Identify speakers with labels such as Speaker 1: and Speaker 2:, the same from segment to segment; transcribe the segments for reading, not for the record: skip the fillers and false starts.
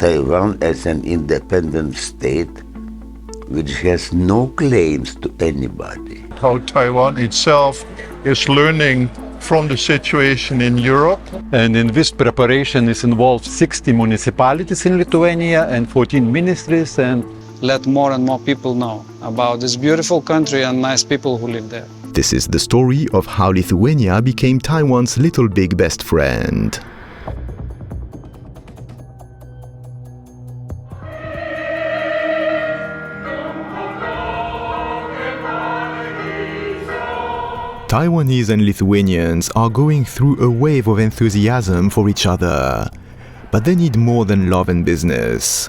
Speaker 1: Taiwan as an independent state which has no claims to anybody.
Speaker 2: How Taiwan itself is learning from the situation in Europe.
Speaker 3: And in this preparation is involved 60 municipalities in Lithuania and 14 ministries, and
Speaker 4: let more and more people know about this beautiful country and nice people who live there.
Speaker 5: This is the story of how Lithuania became Taiwan's little big best friend. Taiwanese and Lithuanians are going through a wave of enthusiasm for each other. But they need more than love and business.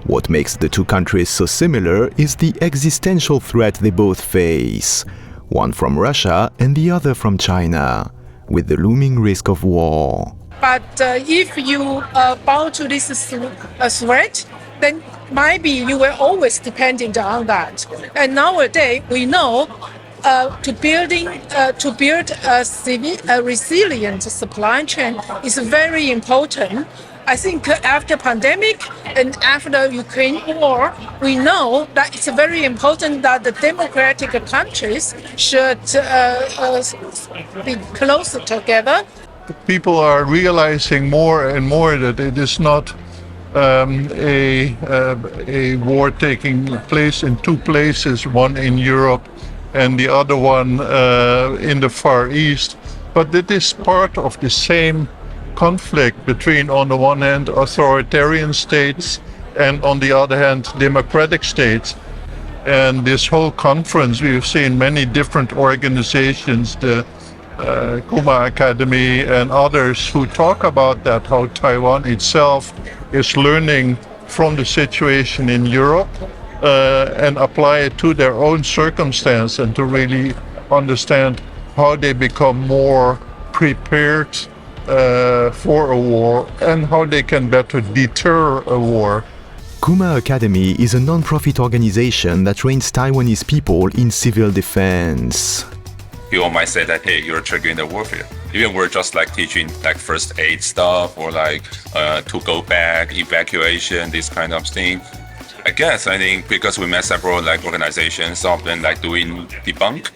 Speaker 5: What makes the two countries so similar is the existential threat they both face, one from Russia and the other from China, with the looming risk of war.
Speaker 6: But if you bow to this threat, then maybe you were always dependent on that. And nowadays, we know to build a resilient supply chain is very important. I think after pandemic and after the Ukraine war, we know that it's very important that the democratic countries should be closer together.
Speaker 2: People are realizing more and more that it is not a war taking place in two places, one in Europe and the other one in the Far East, but it is part of the same conflict between, on the one hand, authoritarian states and on the other hand, democratic states. And this whole conference, we've seen many different organizations, the Kuma Academy and others, who talk about that, how Taiwan itself is learning from the situation in Europe and apply it to their own circumstance, and to really understand how they become more prepared for a war and how they can better deter a war.
Speaker 5: Kuma Academy is a non-profit organization that trains Taiwanese people in civil defense.
Speaker 7: People might say that, hey, you're triggering the warfare. Even we're just like teaching like first aid stuff or like to go back, evacuation, this kind of thing. I think because we met several like organizations, some of them like doing debunk,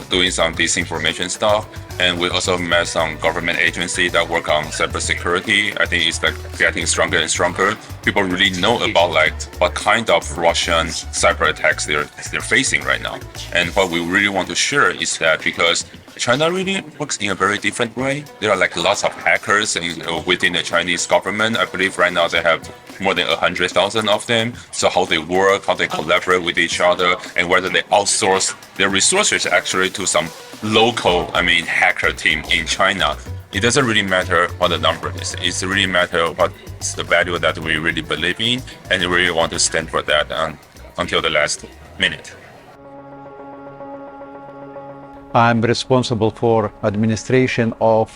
Speaker 7: doing some disinformation stuff, and we also met some government agencies that work on cybersecurity. I think it's like getting stronger and stronger. People really know about like what kind of Russian cyber attacks they're facing right now. And what we really want to share is that because China really works in a very different way. There are like lots of hackers within the Chinese government. I believe right now they have more than 100,000 of them. So how they work, how they collaborate with each other, and whether they outsource their resources actually to some local, hacker team in China. It doesn't really matter what the number is. It's really matter what's the value that we really believe in, and we really want to stand for that until the last minute.
Speaker 3: I'm responsible for administration of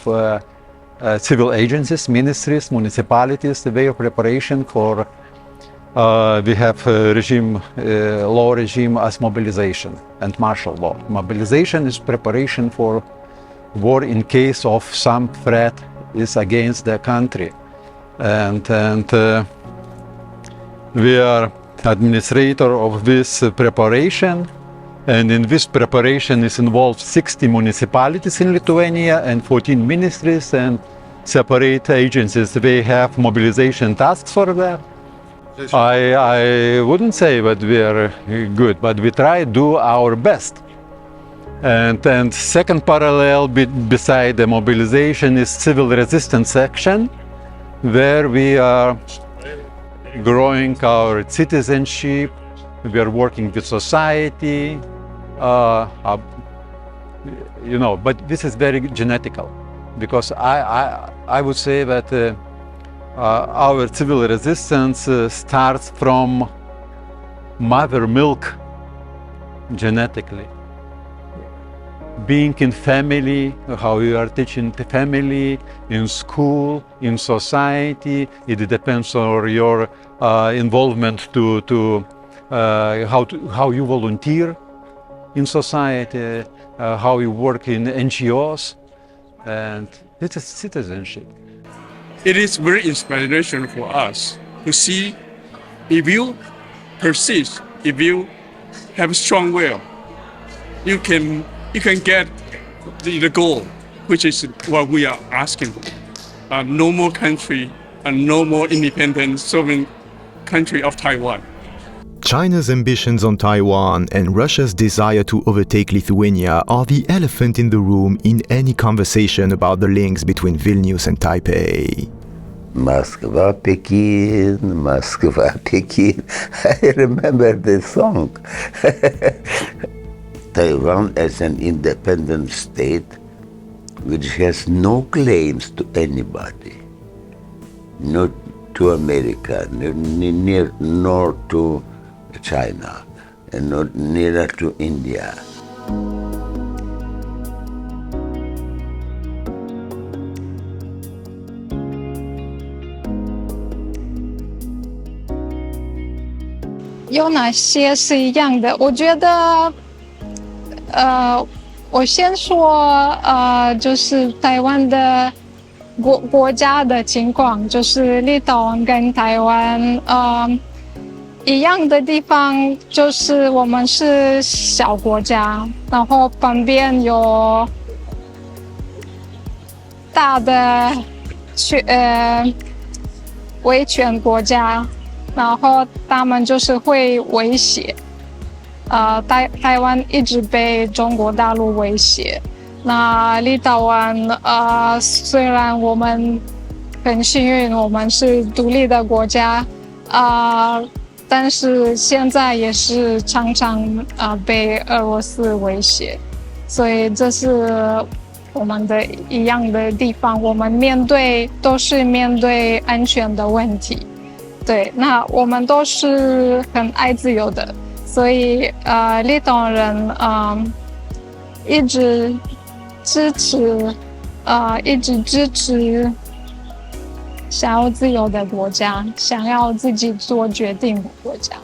Speaker 3: civil agencies, ministries, municipalities, their preparation for, we have law regime as mobilization and martial law. Mobilization is preparation for war in case of some threat is against the country. And we are administrator of this preparation. And in this preparation is involved 60 municipalities in Lithuania and 14 ministries and separate agencies. They have mobilization tasks for that. I wouldn't say that we are good, but we try to do our best. And second parallel beside the mobilization is civil resistance action, where we are growing our citizenship. We are working with society. But this is very genetical, because I would say that our civil resistance starts from mother milk genetically. Being in family, how you are teaching the family, in school, in society, it depends on your involvement to how you volunteer in society, how you work in NGOs, and it is citizenship.
Speaker 8: It is very inspirational for us to see, if you persist, if you have a strong will, you can get the goal, which is what we are asking for. No more country and no more independent sovereign country of Taiwan.
Speaker 5: China's ambitions on Taiwan and Russia's desire to overtake Lithuania are the elephant in the room in any conversation about the links between Vilnius and Taipei.
Speaker 1: Moskva, Pekin, Moskva, Pekin. I remember the song. Taiwan as an independent state which has no claims to anybody, not to America, nor to China, and not neither to India.
Speaker 9: 有哪些是一样的？我觉得，我先说，就是台湾的国家的情况，就是立陶宛跟台湾，一样的地方就是我们是小国家，然后旁边有大的威权国家。然后他们就是会威胁，台湾一直被中国大陆威胁。那立陶宛，虽然我们很幸运，我们是独立的国家，但是现在也是常常被俄罗斯威胁，所以这是我们的一样的地方。我们都是面对安全的问题。对，那我们都是很爱自由的，所以立陶宛人一直支持想要自由的国家，想要自己做决定的国家。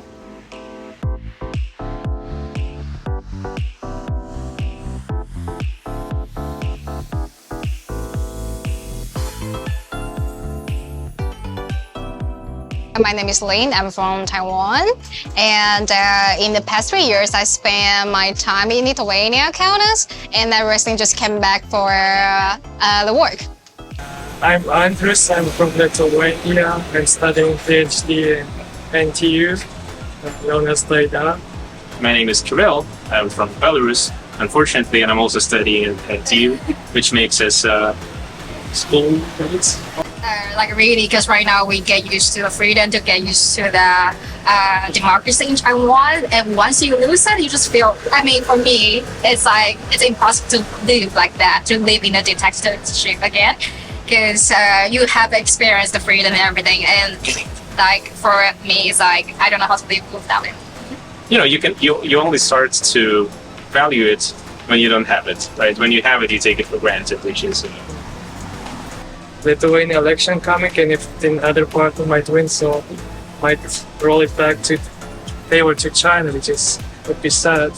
Speaker 10: My name is Lin. I'm from Taiwan, and in the past 3 years, I spent my time in Lithuania, Kaunas, and I recently just came back for the work.
Speaker 11: I'm Andres. I'm from Lithuania. I'm studying PhD in NTU, known as Taida.
Speaker 12: My name is Kirill. I'm from Belarus, unfortunately, and I'm also studying at NTU, which makes us schoolmates.
Speaker 10: Like really, because right now we get used to the freedom, to get used to the democracy in Taiwan, and once you lose it, you just feel. I mean, for me, it's like it's impossible to live like that, to live in a dictatorship again, because you have experienced the freedom and everything, and like for me, it's like I don't know how to live without it.
Speaker 12: You know, you only start to value it when you don't have it, right? When you have it, you take it for granted, which is.
Speaker 11: Lithuania election coming, and if the other party might win, so might roll it back to favor to China, which would be sad.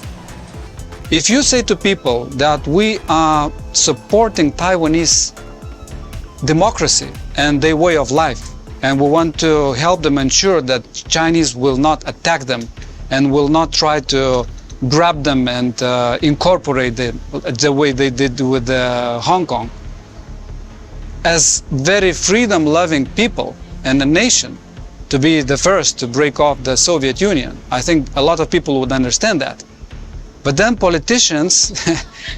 Speaker 4: If you say to people that we are supporting Taiwanese democracy and their way of life, and we want to help them ensure that Chinese will not attack them and will not try to grab them and incorporate them the way they did with Hong Kong, as very freedom-loving people and a nation, to be the first to break off the Soviet Union, I think a lot of people would understand that. But then politicians,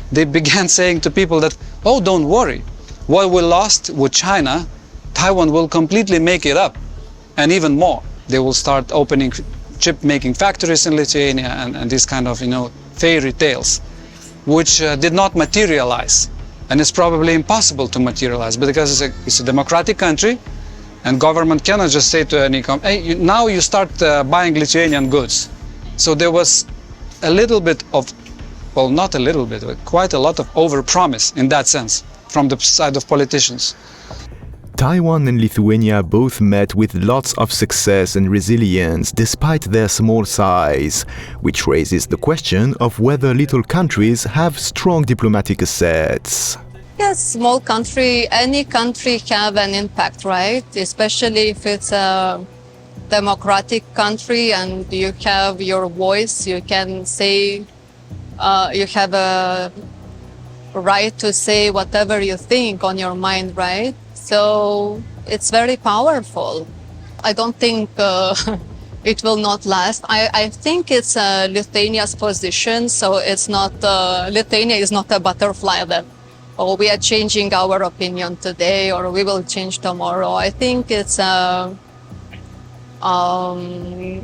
Speaker 4: they began saying to people that, oh, don't worry, what we lost with China, Taiwan will completely make it up, and even more. They will start opening chip-making factories in Lithuania and these kind of, fairy tales, which did not materialize. And it's probably impossible to materialize because it's a democratic country, and government cannot just say to any company, hey, now you start buying Lithuanian goods. So there was a little bit of, well, not a little bit, but quite a lot of overpromise in that sense from the side of politicians.
Speaker 5: Taiwan and Lithuania both met with lots of success and resilience despite their small size, which raises the question of whether little countries have strong diplomatic assets.
Speaker 13: Yes, small country, any country can have an impact, right? Especially if it's democratic country and you have your voice. You can say, you have a right to say whatever you think on your mind, right? So it's very powerful. I don't think it will not last. I think it's Lithuania's position, so it's not, Lithuania is not a butterfly that, oh, we are changing our opinion today or we will change tomorrow. I think it's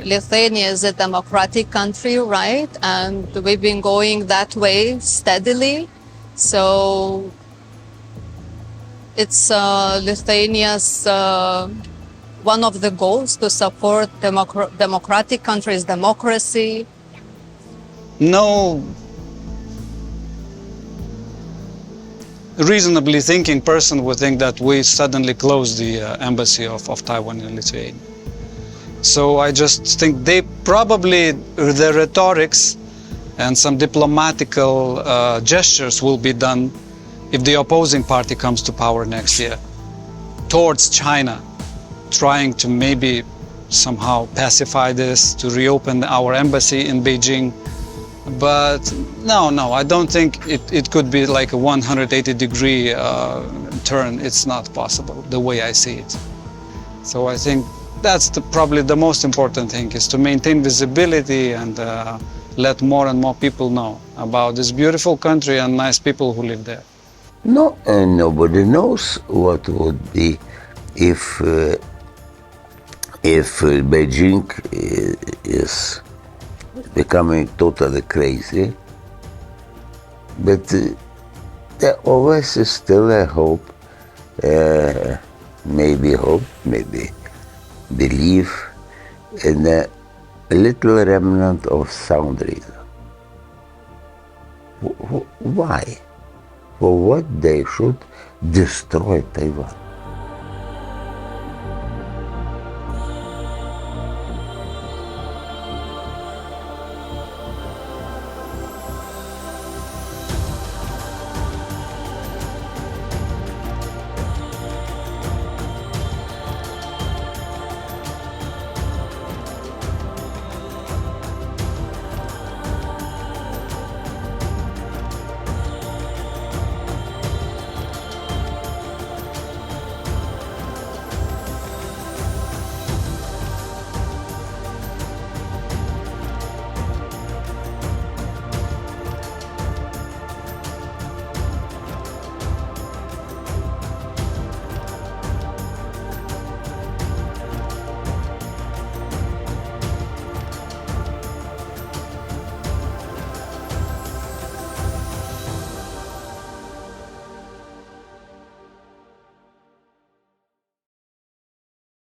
Speaker 13: Lithuania is a democratic country, right? And we've been going that way steadily. So it's Lithuania's one of the goals to support democratic countries, democracy.
Speaker 4: No reasonably thinking person would think that we suddenly close the embassy of Taiwan in Lithuania. So I just think they probably, the rhetorics and some diplomatical gestures will be done if the opposing party comes to power next year towards China, trying to maybe somehow pacify this, to reopen our embassy in Beijing. But no, I don't think it could be like a 180-degree turn. It's not possible, the way I see it. So I think that's probably the most important thing, is to maintain visibility and let more and more people know about this beautiful country and nice people who live there.
Speaker 1: No, and nobody knows what would be if Beijing is becoming totally crazy. But there always is still a hope, maybe belief in a little remnant of sound reason. Why? For what they should destroy Taiwan?